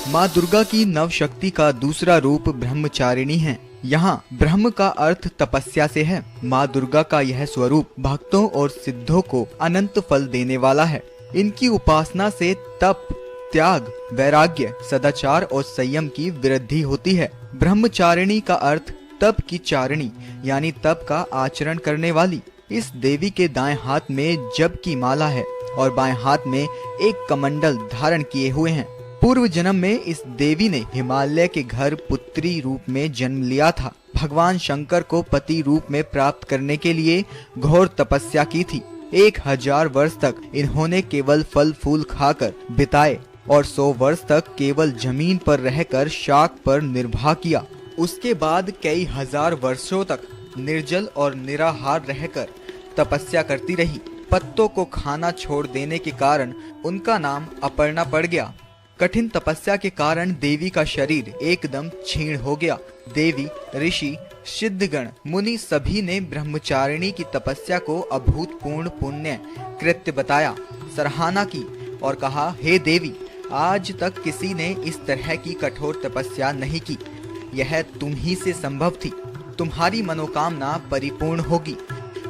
माँ दुर्गा की नव शक्ति का दूसरा रूप ब्रह्मचारिणी है। यहाँ ब्रह्म का अर्थ तपस्या से है। माँ दुर्गा का यह स्वरूप भक्तों और सिद्धों को अनंत फल देने वाला है। इनकी उपासना से तप, त्याग, वैराग्य, सदाचार और संयम की वृद्धि होती है। ब्रह्मचारिणी का अर्थ तप की चारिणी यानी तप का आचरण करने वाली। इस देवी के दाएं हाथ में जप की माला है और बाएं हाथ में एक कमंडल धारण किए हुए हैं। पूर्व जन्म में इस देवी ने हिमालय के घर पुत्री रूप में जन्म लिया था। भगवान शंकर को पति रूप में प्राप्त करने के लिए घोर तपस्या की थी। 1000 वर्ष तक इन्होंने केवल फल फूल खाकर बिताए और 100 वर्ष तक केवल जमीन पर रहकर शाक पर निर्वाह किया। उसके बाद कई हजार वर्षों तक निर्जल और निराहार रहकर तपस्या करती रही। पत्तों को खाना छोड़ देने के कारण उनका नाम अपर्णा पड़ गया। कठिन तपस्या के कारण देवी का शरीर एकदम क्षीण हो गया। देवी, ऋषि, सिद्धगण, मुनि सभी ने ब्रह्मचारिणी की तपस्या को अभूतपूर्ण पुण्य कृत्य बताया, सराहना की और कहा, हे देवी, आज तक किसी ने इस तरह की कठोर तपस्या नहीं की। यह तुम ही से संभव थी। तुम्हारी मनोकामना परिपूर्ण होगी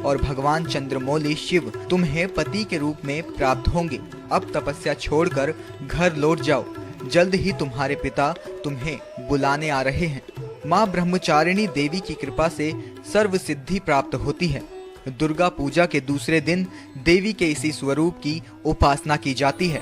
और भगवान चंद्रमौली शिव तुम्हें पति के रूप में प्राप्त होंगे। अब तपस्या छोड़कर घर लौट जाओ। जल्द ही तुम्हारे पिता तुम्हें बुलाने आ रहे हैं। माँ ब्रह्मचारिणी देवी की कृपा से सर्व सिद्धि प्राप्त होती है। दुर्गा पूजा के दूसरे दिन देवी के इसी स्वरूप की उपासना की जाती है।